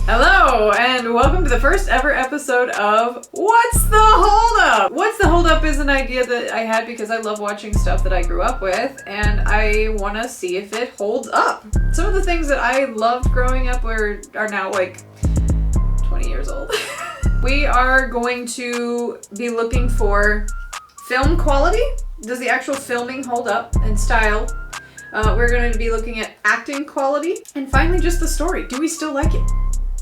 Hello, and welcome to the first ever episode of What's the Holdup? What's the Holdup is an idea that I had because I love watching stuff that I grew up with, and I want to see if it holds up. Some of the things that I loved growing up are now like 20 years old. We are going to be looking for film quality. Does the actual filming hold up and style? We're going to be looking at acting quality, and finally just the story. Do we still like it?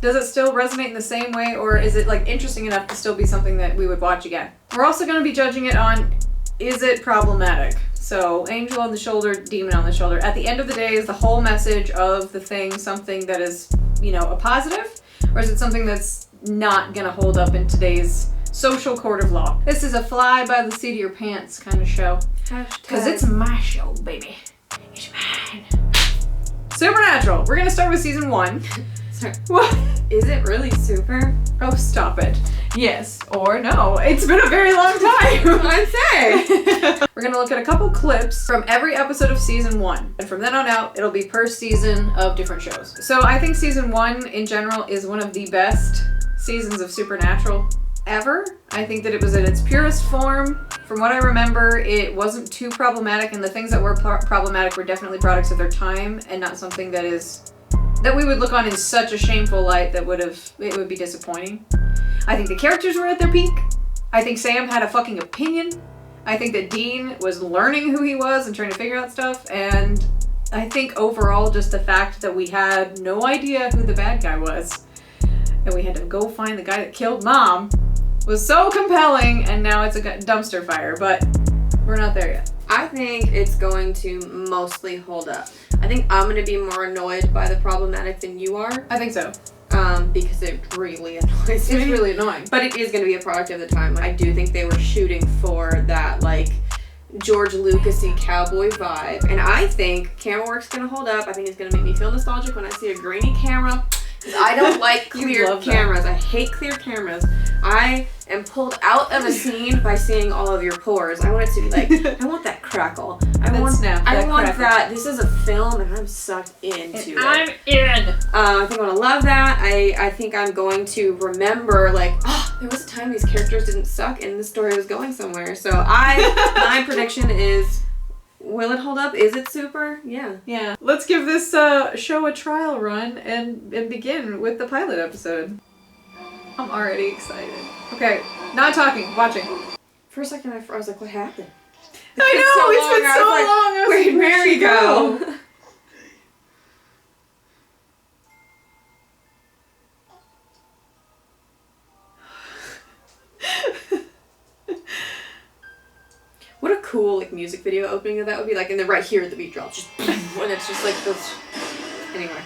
Does it still resonate in the same way, or is it like interesting enough to still be something that we would watch again? We're also going to be judging it on, is it problematic? So angel on the shoulder, demon on the shoulder. At the end of the day, is the whole message of the thing something that is, you know, a positive? Or is it something that's not going to hold up in today's social court of law? This is a fly by the seat of your pants kind of show. Because it's my show, baby. It's mine. Supernatural. We're going to start with season 1. What? Is it really super? Oh, stop it. Yes or no. It's been a very long time. That's what I'm saying. We're going to look at a couple clips from every episode of season 1. And from then on out, it'll be per season of different shows. So I think season 1 in general is one of the best seasons of Supernatural ever. I think that it was in its purest form. From what I remember, it wasn't too problematic, and the things that were problematic were definitely products of their time and not something that we would look on in such a shameful light that it would be disappointing. I think the characters were at their peak. I think Sam had a fucking opinion. I think that Dean was learning who he was and trying to figure out stuff. And I think overall just the fact that we had no idea who the bad guy was and we had to go find the guy that killed Mom was so compelling, and now it's a dumpster fire, but we're not there yet. I think it's going to mostly hold up. I think I'm going to be more annoyed by the problematic than you are. I think so. Because it really annoys me. It's really annoying. But it is going to be a product of the time. I do think they were shooting for that, like, George Lucas-y cowboy vibe. And I think camera work's going to hold up. I think it's going to make me feel nostalgic when I see a grainy camera. Because I don't like clear cameras. I hate clear cameras. I am pulled out of a scene by seeing all of your pores. I want it to be like, I want that crackle. I want that. This is a film and I'm sucked into it. I'm in. I think I'm going to love that. I think I'm going to remember, like, oh, there was a time these characters didn't suck and the story was going somewhere. So my prediction is, will it hold up? Is it super? Yeah. Yeah. Let's give this show a trial run and begin with the pilot episode. I'm already excited. Okay, not talking, watching. For a second, I was like, what happened? I know, it's been so long. Where'd Mary go? What a cool like music video opening of that would be, like, and then right here the beat drops, just when it's just like this. Anyway.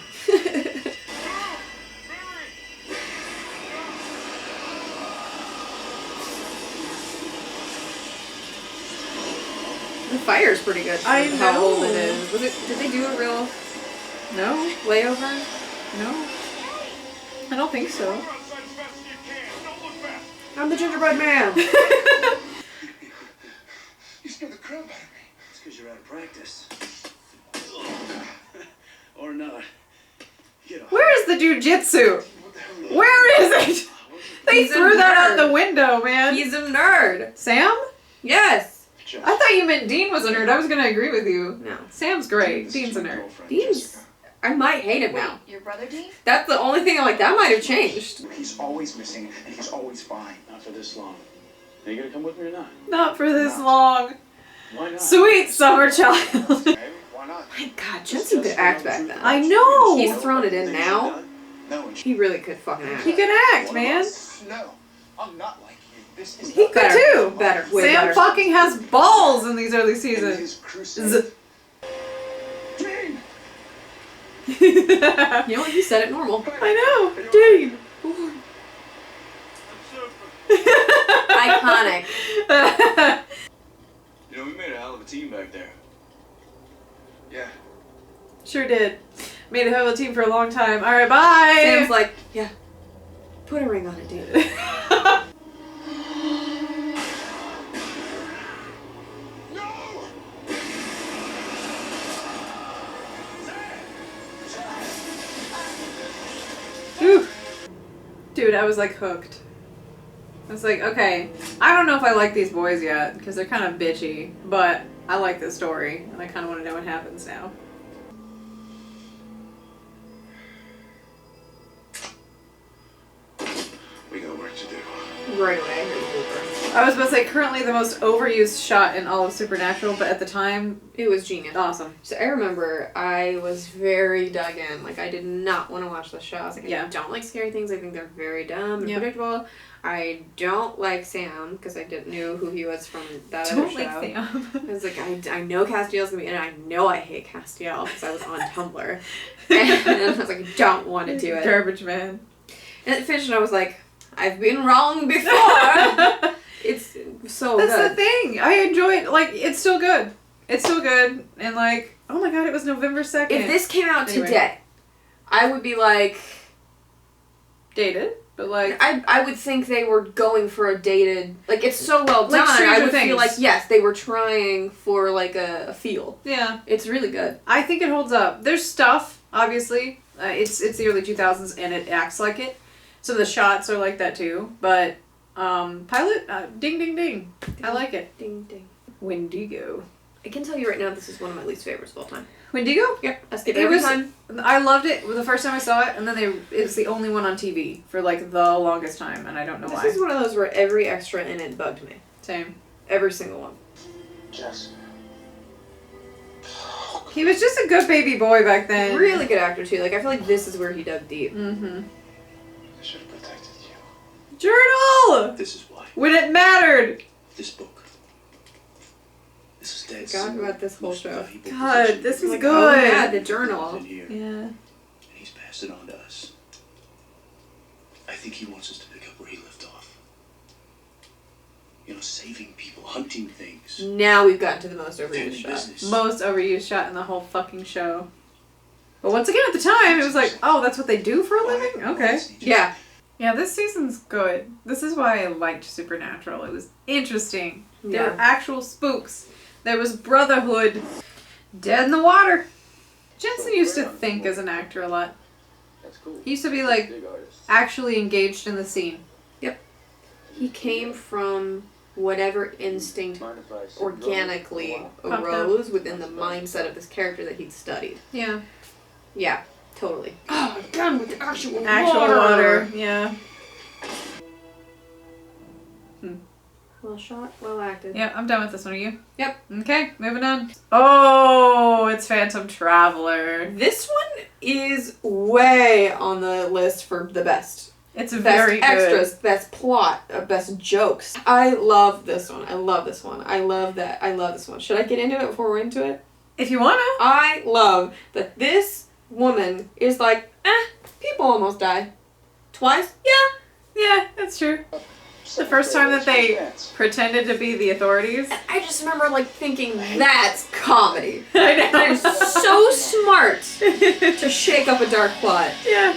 The fire's pretty good. I know. How old it is. Did they do a real layover? No. I don't think so. I'm the gingerbread man. You scared the crap out of me. It's because you're out of practice. Or not. Where is the jujitsu? Where is it? They threw that out the window, man. He's a nerd. Sam? Yes. I thought you meant Dean was a nerd. I was going to agree with you. No. Sam's great. Dean's a nerd. I might hate him now. Your brother, Dean? That's the only thing I'm like, that might have changed. He's always missing, and he's always fine. Not for this long. Are you gonna come with me or not? Not for this long. Why not? Sweet summer child. Hey, why not? My God, Jensen could act back then. I know. He's thrown it in now. No, He really could fucking act. He can act, man. No, I'm not like you. This is He could too. Better. Way Sam better. fucking has balls in these early seasons. his crusade. Dean! You know what? He said it normal. I know. Dean. Iconic. You know, we made a hell of a team back there. Yeah. Sure did. Made a hell of a team for a long time. Alright, bye! Sam's like, yeah. Put a ring on it, dude. Whew. Dude, I was like hooked. I was like, okay, I don't know if I like these boys yet, because they're kind of bitchy, but I like this story, and I kind of want to know what happens now. We got work to do. Right away, I heard the blooper. I was about to say, currently the most overused shot in all of Supernatural, but at the time, It was genius. awesome. So I remember I was very dug in. Like, I did not want to watch the show. I was like, Yeah. I don't like scary things. I think they're very dumb and Yep. predictable. I don't like Sam because I didn't know who he was from that other Don't show. like Sam. I was like, I know Castiel's gonna be in it. I know I hate Castiel because I was on Tumblr. And I was like, I don't want to do it. Garbage man. And it finished and I was like, I've been wrong before. It's so That's good. the thing. I enjoy it. Like, it's still good. It's still good. And like, oh my god, it was November 2nd. If this came out Anyway. today, I would be like, dated, but like, I would think they were going for a dated, like, it's so well Like done. Stranger I would Things. feel like, yes, they were trying for like a feel. yeah. It's really good. I think it holds up. There's stuff, obviously. It's the early 2000s and it acts like it. Some of the shots are like that too. But pilot, ding ding ding. I like it. Ding ding. Wendigo. I can tell you right now, this is one of my least favorites of all time. Wendigo? Yep, I skip it It every was. time. I loved it the first time I saw it, and then it's the only one on TV for like the longest time, and I don't know This why. is one of those where every extra in it bugged me. Same. Every single one. Jess. He was just a good baby boy back then. Really good actor too. Like, I feel like this is where he dug deep. Mm-hmm. I should have protected you. Journal! This is why. When it mattered! This book. This is dead. God, about this whole Most show. valuable God, possession this was Like, good. oh yeah, the journal. in here. Yeah. And he's passed it on to us. I think he wants us to pick up where he left off. You know, saving people, hunting things. Now we've gotten to the most overused Family shot. business. Most overused shot in the whole fucking show. But once again, at the time, it was like, oh, that's what they do for a living? Okay. Yeah. Yeah, this season's good. This is why I liked Supernatural. It was interesting. There were Yeah. actual spooks. There was brotherhood. Dead in the water. Jensen used to think as an actor a lot. That's cool. He used to be like Big artist. actually engaged in the scene. He came from whatever instinct Mind if I sit organically for a while? arose within the mindset of this character that he'd studied. Yeah. Yeah, totally. Oh, done with the actual Water. Yeah. Well shot, well acted. Yeah, I'm done with this one. Are you? Yep. Okay, moving on. Oh, it's Phantom Traveler. This one is way on the list for the best. It's Best very good. extras, best plot, best jokes. I love this one. I love this one. I love that. I love this one. Should I get into it before we're into it? If you wanna. I love that this woman is like, people almost die. Twice? Yeah. Yeah, that's true. The first time that they pretended to be the authorities. I just remember like thinking, that's comedy. I know. That is so smart to shake up a dark plot. Yeah.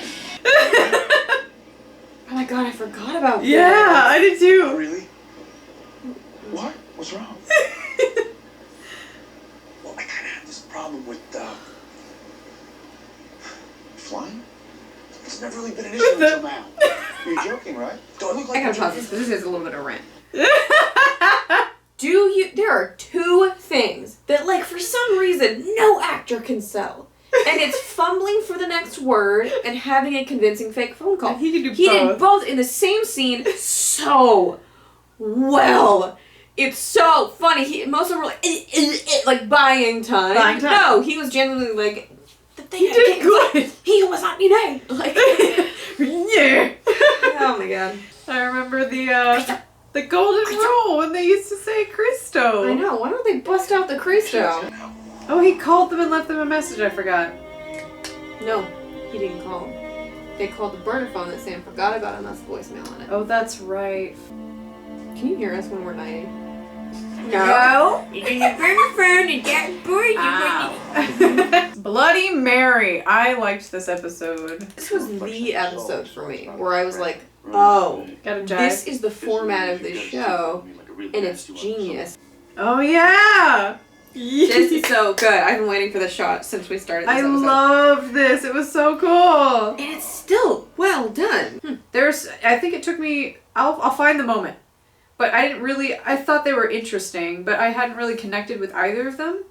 Oh my god, I forgot about that. Yeah, I did Oh, too. really? What? What's wrong? Well, I kind of have this problem with, flying? It's never really been an issue until now. You're joking, right? Do I look like I gotta I'm pause this joking? because this is a little bit of rant. There are two things that, like, for some reason, no actor can sell. And it's fumbling for the next word and having a convincing fake phone call. He can do He both. did both in the same scene so well. It's so funny. Most of them were like buying time. Buying time. No, he was genuinely like, He did good. He was not me name. Like, Yeah. oh my god. I remember the golden rule when they used to say Christo. I know. Why don't they bust out the Cristo? Oh, he called them and left them a message. I forgot. No, he didn't call him. They called the burner phone that Sam forgot about, and that's the voicemail on it. Oh, that's right. Can you hear us when we're nighting? No. You didn't burner phone and get bored. Ow. Bloody Mary. I liked this episode. This was the episode for me where I was like, oh, Got a jive. this is the format of this show, and it's genius. Oh yeah. This is so good. I've been waiting for the shot since we started this I episode. loved this. It was so cool. And it's still well done. I think it took me, I'll find the moment. But I thought they were interesting, but I hadn't really connected with either of them.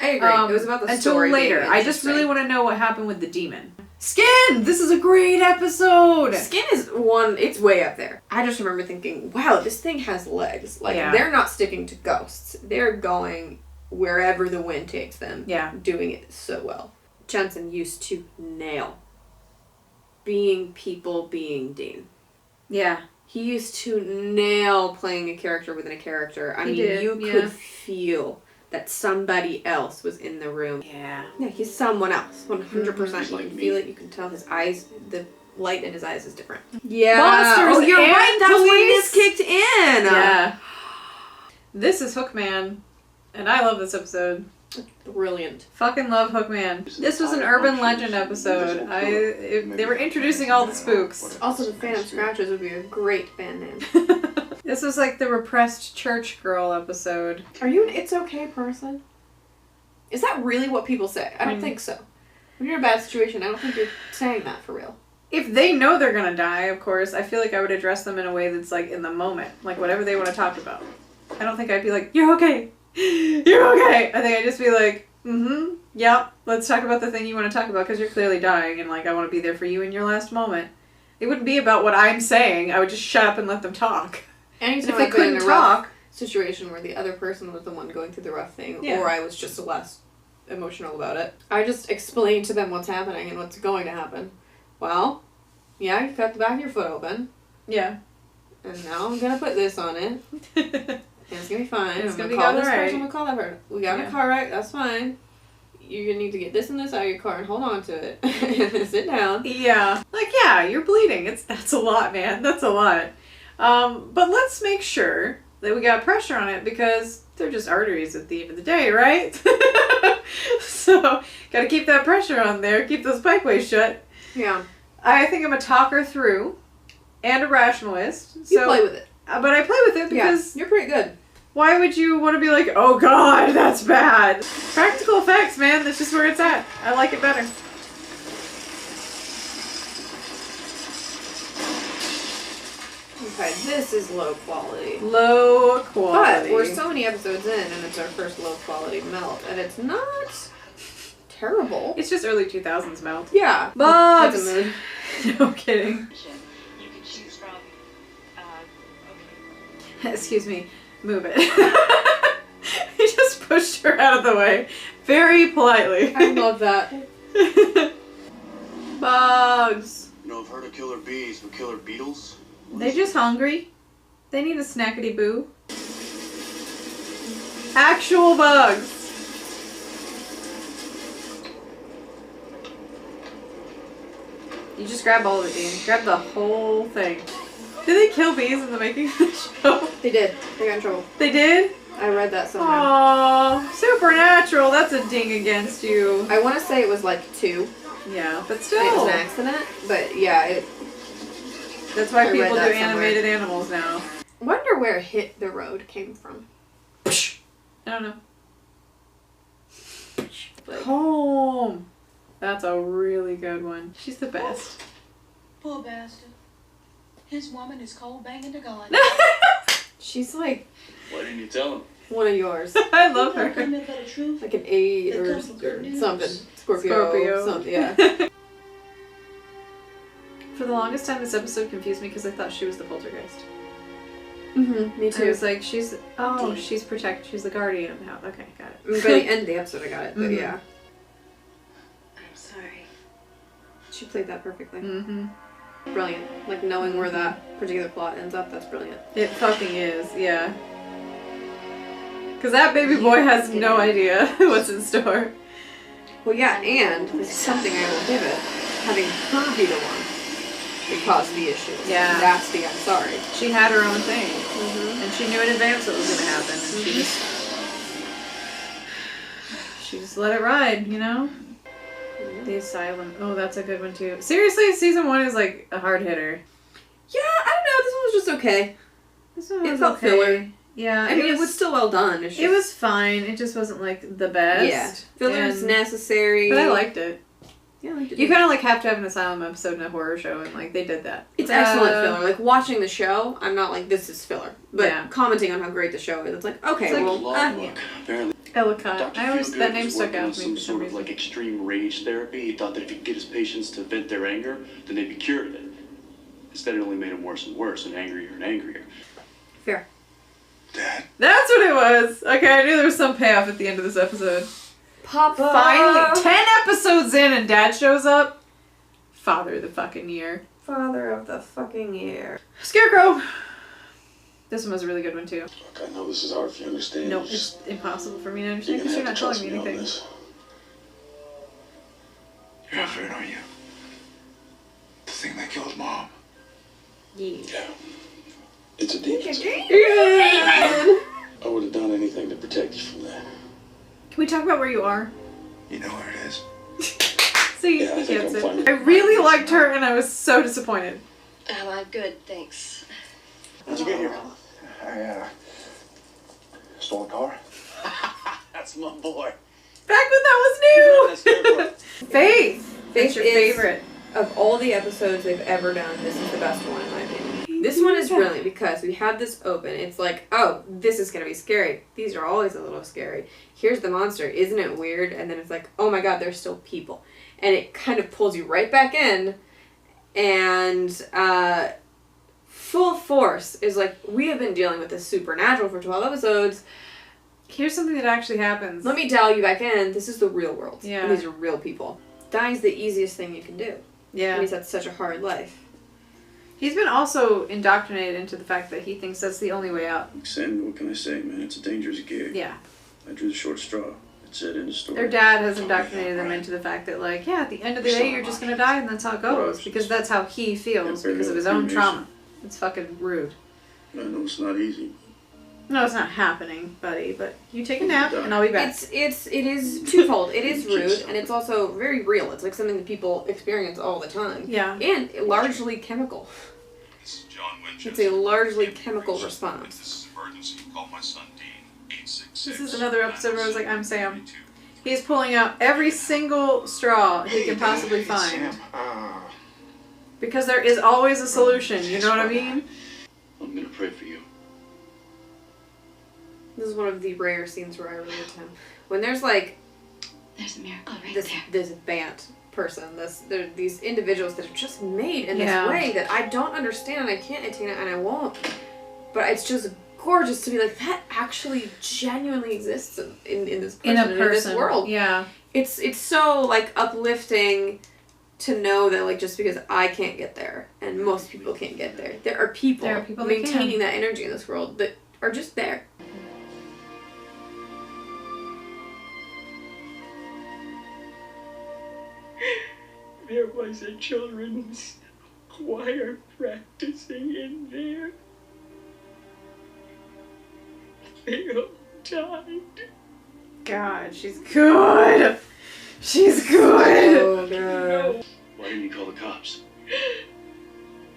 I agree. It was about the story. Until later. I just really want to know what happened with the demon. Skin! This is a great episode! Skin is it's way up there. I just remember thinking, wow, this thing has legs. Like, they're not sticking to ghosts. They're going wherever the wind takes them. Yeah. Doing it so well. Jensen used to nail being Dean. Yeah. He used to nail playing a character within a character. I mean, you could feel that somebody else was in the room. Yeah. Yeah, he's someone else. 100%. You can feel it. You can tell his eyes, the light in his eyes is different. Yeah. Monsters Oh, you're and right. That's when police. this kicked in. Yeah. This is Hookman. And I love this episode. Brilliant. Fucking love Hookman. This was an urban legend episode. They were introducing all the spooks. Also, the Phantom Scratchers would be a great band name. This was like the repressed church girl episode. Are you an it's okay person? Is that really what people say? I don't think so. When you're in a bad situation, I don't think you're saying that for real. If they know they're gonna die, of course, I feel like I would address them in a way that's like in the moment. Like whatever they want to talk about. I don't think I'd be like, you're okay. You're okay. I think I'd just be like, yeah, let's talk about the thing you want to talk about because you're clearly dying and like I want to be there for you in your last moment. It wouldn't be about what I'm saying. I would just shut up and let them talk. Anytime if they I've been couldn't in a talk, rough situation where the other person was the one going through the rough thing, Yeah. or I was just less emotional about it, I just explain to them what's happening and what's going to happen. Well, yeah, you cut the back of your foot open. Yeah. And now I'm gonna put this on it. And it's gonna be fine. It's I'm gonna be call all this right. person. I'm gonna call that person. We got a car wreck. That's fine. You're gonna need to get this and this out of your car and hold on to it and sit down. Yeah. Like, yeah, you're bleeding. That's a lot, man. That's a lot. But let's make sure that we got pressure on it because they're just arteries at the end of the day, right? So, gotta keep that pressure on there. Keep those pikeways shut. Yeah. I think I'm a talker through and a rationalist. You play with it. But I play with it because... Yeah, you're pretty good. Why would you want to be like, oh god, that's bad? Practical effects, man. That's just where it's at. I like it better. Okay, this is low quality. Low quality. But we're so many episodes in and it's our first low quality melt and it's not terrible. It's just early 2000s melt. Yeah. Bugs! That's a mood. No kidding. You can choose from, Excuse me. Move it. He just pushed her out of the way. Very politely. I love that. Bugs. You know, I've heard of killer bees, but killer beetles? They just hungry. They need a snackety boo. Actual bugs. You just grab all of it, Dean. Grab the whole thing. Did they kill bees in the making of the show? They did. They got in trouble. They did? I read that somewhere. Aww. Supernatural. That's a ding against you. I want to say it was like 2. Yeah, but It was still. an accident, but yeah, That's why I people read do that somewhere. animated animals now. wonder where Hit the Road came from. I don't know. Like, Home. That's a really good one. She's the best. Poor bastard. His woman is cold banging to God. she's like Why didn't you tell him? one of yours. I love You know, couldn't her. have been a truth. Like an 8 or It comes with good news. something. Scorpio. Scorpio. Something, yeah. For the longest time, this episode confused me because I thought she was the poltergeist. Mm-hmm. Me I too. was like, she's protected. She's the guardian of the house. Okay, got it. By the end of the episode, I got it. But Mhm. yeah, I'm sorry. she played that perfectly. Mm-hmm. Brilliant. Like knowing where that particular plot ends up, that's brilliant. It fucking is, yeah. Because that baby boy has no idea what's in store. Well, yeah, and this is something I will give it. Having her be the one that caused the issues. Yeah. That's the I'm sorry. She had her own thing. Mm-hmm. And she knew in advance what was going to happen. And she just let it ride, you know? The Asylum. Oh, that's a good one too. Seriously, season 1 is like a hard hitter. Yeah, I don't know. This one was just okay. This one It was felt okay. filler. Yeah, I mean, it was still well done. It's just, It was fine. It just wasn't like the best. yeah. Fillers And- necessary. But I liked it. Yeah, like You kind of like have to have an asylum episode in a horror show, and like they did that. It's excellent filler. Like watching the show, I'm not like this is filler, but Yeah. commenting on how great the show is, it's like okay, It's like well, Logbook. Apparently, Ellicott. Dr. I always Feelgood that name was stuck working out on to me some for some sort of reason. like extreme rage therapy. He thought that if he could get his patients to vent their anger, then they'd be cured of it. Instead, it only made them worse and worse, and angrier and angrier. fair. Dad, That's what it was. Okay, I knew there was some payoff at the end of this episode. Papa. Finally, 10 episodes in, and Dad shows up. Father of the fucking year. Father of the fucking year. Scarecrow. This one was a really good one too. look, I know this is hard for you to understand. No, You just- it's impossible for me to you're understand gonna because you're have not to telling trust me me on anything. this. You're not afraid, are you? The thing that killed Mom. Yeah. Yeah. It's a demon. Yeah. I would have done anything to protect you from that. Can we talk about where you are? You know where it is. See, Yeah, I he think gets I'm it. fine. I really liked her, and I was so disappointed. I'm good, thanks. How'd you get here? I stole a car. That's my boy. Back when that was new. That's Scarecrow. Faith. That's your is- favorite. Of all the episodes they've ever done, this is the best one in my opinion. This one is brilliant because we have this open. It's like, oh, this is gonna be scary. These are always a little scary. Here's the monster. Isn't it weird? And then it's like, oh my god, there's still people. And it kind of pulls you right back in. And full force is like, we have been dealing with this supernatural for 12 episodes. Here's something that actually happens. Let me dial you back in. This is the real world. Yeah. And these are real people. Dying's the easiest thing you can do. Yeah. Because that's such a hard life. He's been also indoctrinated into the fact that he thinks that's the only way out. Sam, what can I say, man? It's a dangerous gig. Yeah. I drew the short straw. That's it, in the story. Their dad has indoctrinated them into the fact that, like, yeah, at the end of the day, you're just gonna die, and that's how it goes. Because that's how he feels because of his own trauma. It's fucking rude. I know it's not easy. No, it's not happening, buddy, but you take a nap, and I'll be back. It is twofold. It is rude, and it's also very real. It's like something that people experience all the time. Yeah. And largely chemical. This is John Winchester. It's a largely chemical response. This is emergency. Call my son Dean. 866. This is another episode where I was like, I'm Sam. He's pulling out every single straw he can possibly find. Because there is always a solution, you know what I mean? I'm gonna pray for you. This is one of the rare scenes where I relate to him. When there's like There's a miracle right this there. this band person, there these individuals that are just made in Yeah. this way that I don't understand and I can't attain it and I won't. But it's just gorgeous to be like, that actually genuinely exists in this person, In a and person. in this world. Yeah. It's so like uplifting to know that like just because I can't get there and most people can't get there, there are people There are people that maintaining can. that energy in this world that are just there. There was a children's choir practicing in there. They all died. God, she's good. She's good. Oh no. Why didn't you call the cops?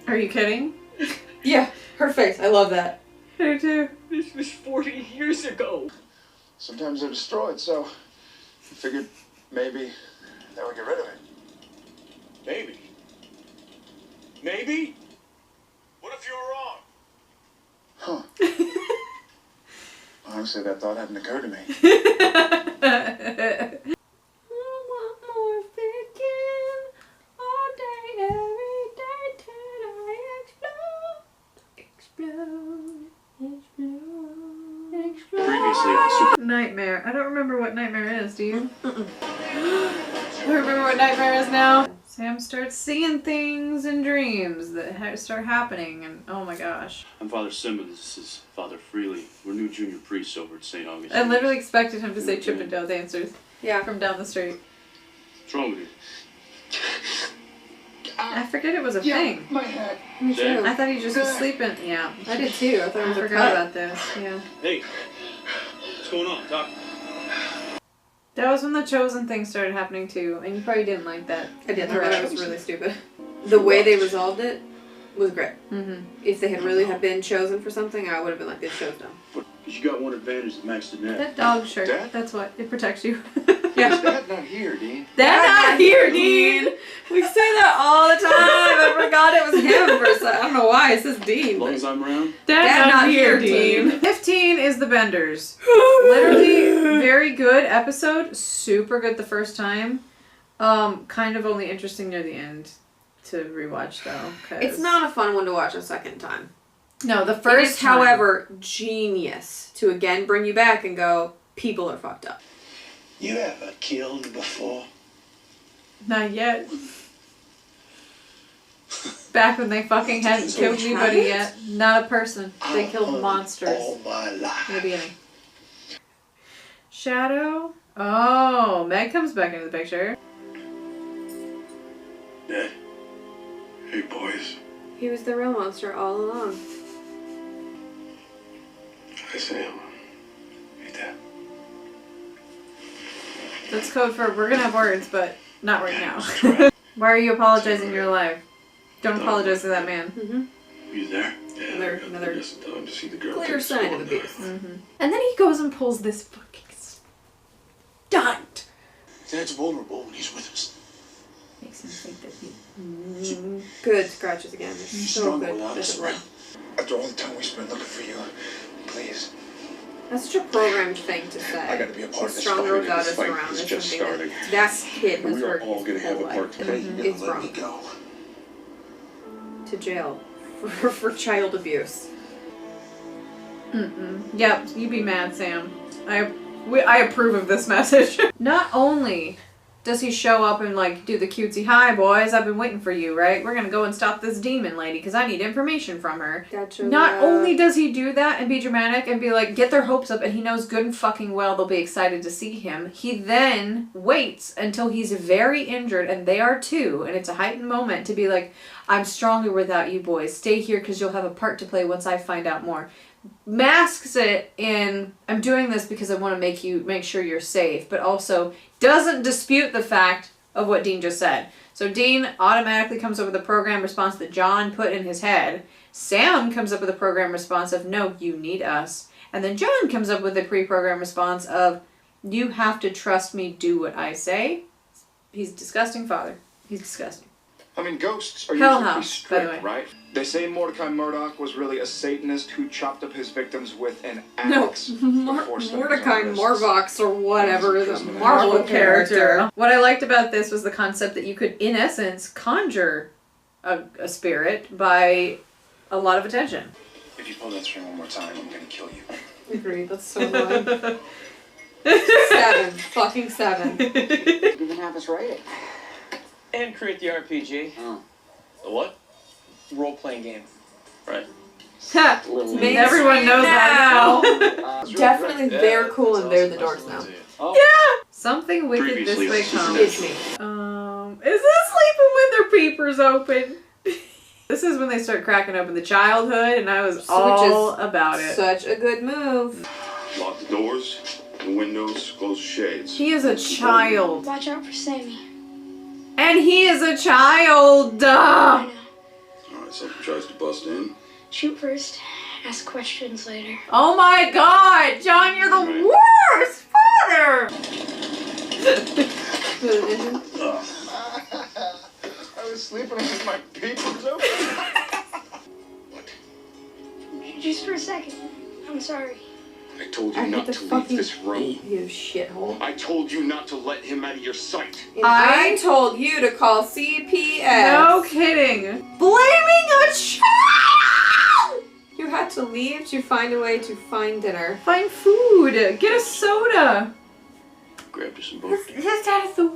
Are you kidding? Yeah, her face. I love that. I do too. This was 40 years ago. Sometimes they're destroyed, so I figured maybe that would get rid of it. Maybe. Maybe? What if you were wrong? Huh. Honestly, that thought hadn't occurred to me. I want more thinking all day, every day till I explode. Previously on Super... Nightmare. I don't remember what nightmare is, do you? I remember what nightmare is now. Sam starts seeing things in dreams that start happening, and oh my gosh. I'm Father Simmons. This is Father Freely. We're new junior priests over at St. Augustine. I literally expected him to say Chippendale Dancers Yeah. from down the street. What's wrong with you? I forget it was a thing. My head. Me Sam? too. I thought he just was sleeping. Yeah. I did too. I thought it I was a forgot cut. about this. Yeah. Hey, what's going on? Talk. That was when the Chosen thing started happening too, and you probably didn't like that. I did. I thought it was really stupid. The way they resolved it was great. Mm-hmm. If they had really have been chosen for something, I would have been like, this show's dumb. Because you got one advantage that Max didn't have. That dog shirt. Dad? That's what. It protects you. Yeah. Dad not here, Dean. They're not here, Dean. We say that all the time. I forgot it was him for a second. I don't know why. It says Dean. As long But... as I'm around. Dad not here, Dean. 15 is the Benders. Literally, very good episode. Super good the first time. Kind of only interesting near the end to rewatch though. 'Cause It's not a fun one to watch a second time. No, the It first is, time. however, genius to again bring you back and go, people are fucked up. You ever killed before? Not yet. Back when they fucking hadn't killed anybody yet. Not a person. They killed monsters All my life. in the beginning. Shadow? Oh, Meg comes back into the picture. Dad. Hey, boys. He was the real monster all along. Hi, Sam. Hey, Dad. That's code for we're gonna have words, but not right now. Why are you apologizing your life? Don't apologize to that man. Mm-hmm. You there? Yeah, Another- I got another just in time to see the girl Clear take the sign of sword. abuse. Mm-hmm. And then he goes and pulls this fucking stunt. Dad's vulnerable when he's with us. Makes him think that he... Good scratches again. They're He's so stronger good. without us Good. around. After all the time we spent looking for you, please. That's such a programmed thing to say. I gotta be a part of He's this stronger fight. without This us fight around. is That's just something starting. that kid has We are heard all his gonna have whole a part life. to play. You It's gotta let me wrong. go. To jail for child abuse. Yep, you be mad, Sam. I approve of this message. Not only does he show up and like do the cutesy, hi boys, I've been waiting for you, right? We're gonna go and stop this demon lady because I need information from her. Gotcha. Not only does he do that and be dramatic and be like, get their hopes up, and he knows good and fucking well they'll be excited to see him, he then waits until he's very injured, and they are too, and it's a heightened moment to be like, I'm stronger without you boys. Stay here because you'll have a part to play once I find out more. Masks it in, I'm doing this because I want to make sure you're safe, but also doesn't dispute the fact of what Dean just said. So Dean automatically comes up with a program response that John put in his head. Sam comes up with a program response of, no, you need us. And then John comes up with a pre-program response of, you have to trust me, do what I say. He's a disgusting father. He's disgusting. I mean, ghosts are Hell usually pretty House, by the strict, way. right? They say Mordecai Murdoch was really a Satanist who chopped up his victims with an No, axe. before slitting his Mordecai own wrists. Morvox or whatever is a Marvel Marvel character. What I liked about this was the concept that you could, in essence, conjure a spirit by a lot of attention. If you pull that string one more time, I'm gonna kill you. Agreed. That's so annoying. 7. Fucking 7. You can have us write it. And create the RPG. Oh. The what? Role-playing game. Right. Ha! Mainstream Everyone knows that now. Definitely they're cool and they're the dorks now. Something wicked Previously, this way it's just comes. It's me. Is this sleeping with their peepers open? This is when they start cracking open the childhood, and I was all about it. Such a good move. Lock the doors, the windows, close the shades. He is a child. Watch out for Sammy. And he is a child! I know. Alright, something tries to bust in. Shoot first, ask questions later. Oh my god! John, you're the worst father! I was sleeping with my papers open. Just for a second. I'm sorry. I told you I hate not the to leave fucking this room. you shithole. I told you not to let him out of your sight. And I told you to call CPS. No kidding. Blaming a child! You had to leave to find a way to find dinner. Find food. Get a soda. Grabbed us some both. His dad is the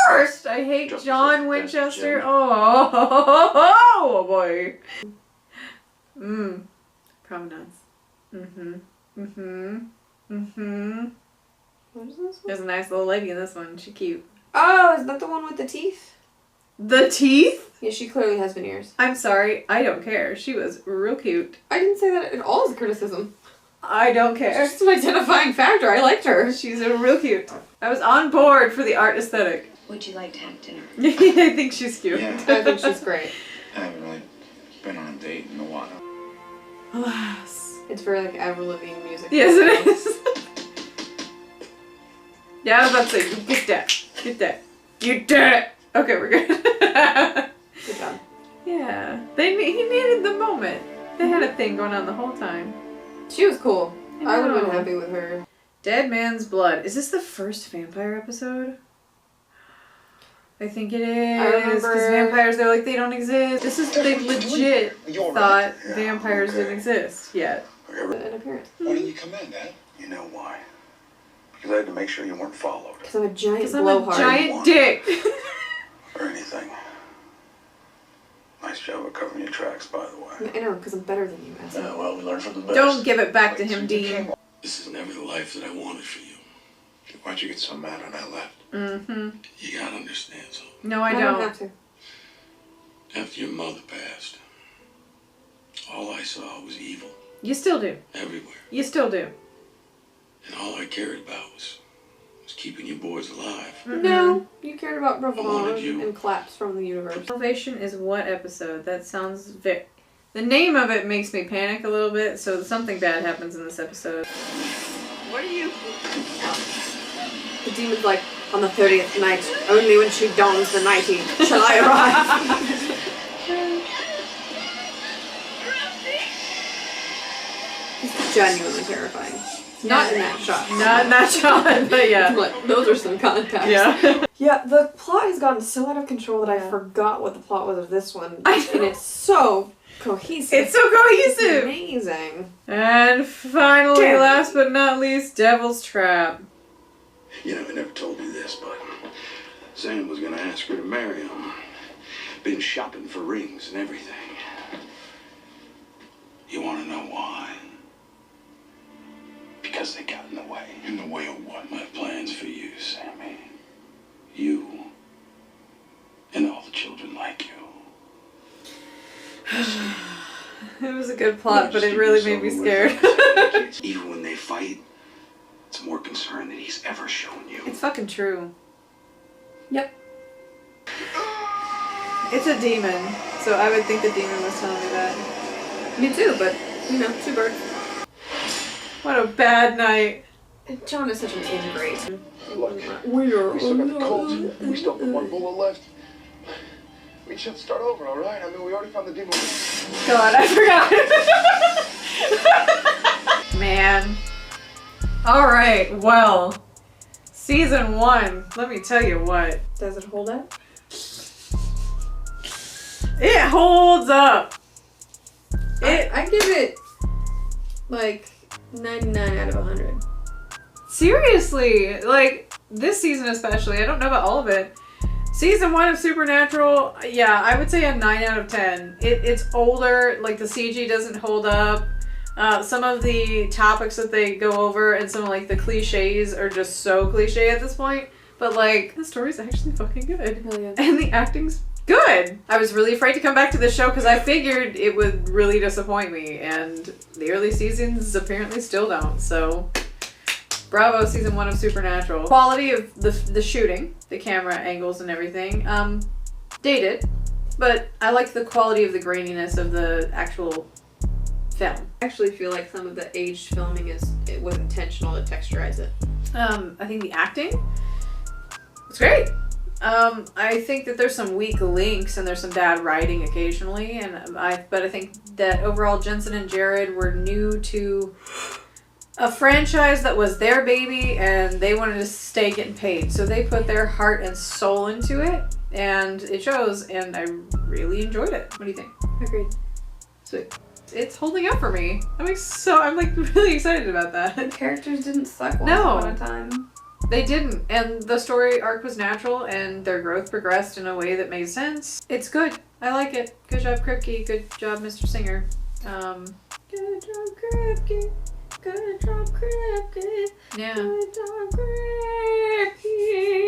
worst. I hate Drop John yourself, Winchester. Jim. Oh boy. Provenance. What is this one? There's a nice little lady in this one. She's cute. Oh, is that the one with the teeth? The teeth? Yeah, she clearly has veneers. I'm sorry. I don't care. She was real cute. I didn't say that at all as a criticism. I don't It's care. just an identifying factor. I liked her. She's real cute. I was on board for the art aesthetic. Would you like to have dinner? I think she's cute. Yeah. I think she's great. I haven't really been on a date in a while. Alas. It's very like Avril Lavigne music. Yes, it is. Yeah, I was about to say, get that. Get that. You did it! Okay, we're good. Good job. Yeah. He needed the moment. They had a thing going on the whole time. She was cool. I would have been know. happy with her. Dead Man's Blood. Is this the first vampire episode? I think it is. I remember- Because vampires, they're like, they don't exist. This is, they legit You're thought right. Yeah, vampires okay. didn't exist yet. An appearance. Why didn't you come in, Dad? You know why? Because I had to make sure you weren't followed. Because I'm a giant Because I'm blowhard. a giant dick. Or anything. Nice job of covering your tracks, by the way. I know, because I'm better than you, asshole. Yeah, well, we learned from the best. Don't give it back to him, Dean. This is never the life that I wanted for you. Why'd you get so mad when I left? Mm-hmm. You gotta understand something. No, I don't don't. have to. After your mother passed, all I saw was evil You still do. everywhere. You still do. And all I cared about was keeping you boys alive. No, you cared about wanted Bravon you. and claps from the universe. Salvation is what episode? That sounds The name of it makes me panic a little bit, so something bad happens in this episode. What are you... The demon's like, on the 30th night, only when she dons the nightie shall I arrive. It's genuinely terrifying. Not in that shot. Not in that shot, but yeah. Like, those are some contacts. Yeah. Yeah, the plot has gotten so out of control that I Yeah. forgot what the plot was of this one. I know. And it's so cohesive. It's so cohesive! Amazing. And finally, Damn. last but not least, Devil's Trap. You know, I never told you this, but Sam was gonna ask her to marry him. Been shopping for rings and everything. You wanna know why? Because they got in the way. In the way of what? My plans for you, Sammy. You. And all the children like you. It was a good plot, but it really made me scared. Even when they fight, it's more concern than he's ever shown you. It's fucking true. Yep. It's a demon, so I would think the demon was telling me that. Me too, but, you know, two birds. What a bad night. And John is such an ingrate. Look, We are we still got the Colts, and we still have one bullet left. We should start over, all right? I mean, we already found the demon. God, I forgot. Man. Alright, well. Season 1. Let me tell you what. Does it hold up? It holds up. I give it, like, 99 out of 100. Seriously, like, this season especially, I don't know about all of it. Season 1 of Supernatural, yeah, I would say a 9 out of 10. It's older, like the CG doesn't hold up. Some of the topics that they go over and some of like the cliches are just so cliche at this point. But like, the story's actually fucking good. Hell yeah. And the acting's good. I was really afraid to come back to the show because I figured it would really disappoint me. And the early seasons apparently still don't, so... Bravo, season 1 of Supernatural. Quality of the shooting, the camera angles and everything, dated, but I like the quality of the graininess of the actual film. I actually feel like some of the aged filming it was intentional to texturize it. I think the acting was great. I think that there's some weak links and there's some bad writing occasionally, but I think that overall Jensen and Jared were new to a franchise that was their baby and they wanted to stay getting paid. So they put their heart and soul into it and it shows, and I really enjoyed it. What do you think? Agreed. Sweet. It's holding up for me. I'm like really excited about that. The characters didn't suck once No. upon a time. They didn't, and the story arc was natural and their growth progressed in a way that made sense. It's good. I like it. Good job, Kripke. Good job, Mr. Singer. Good job, Kripke. Good job, Kripke. Yeah. Good job, Kripke.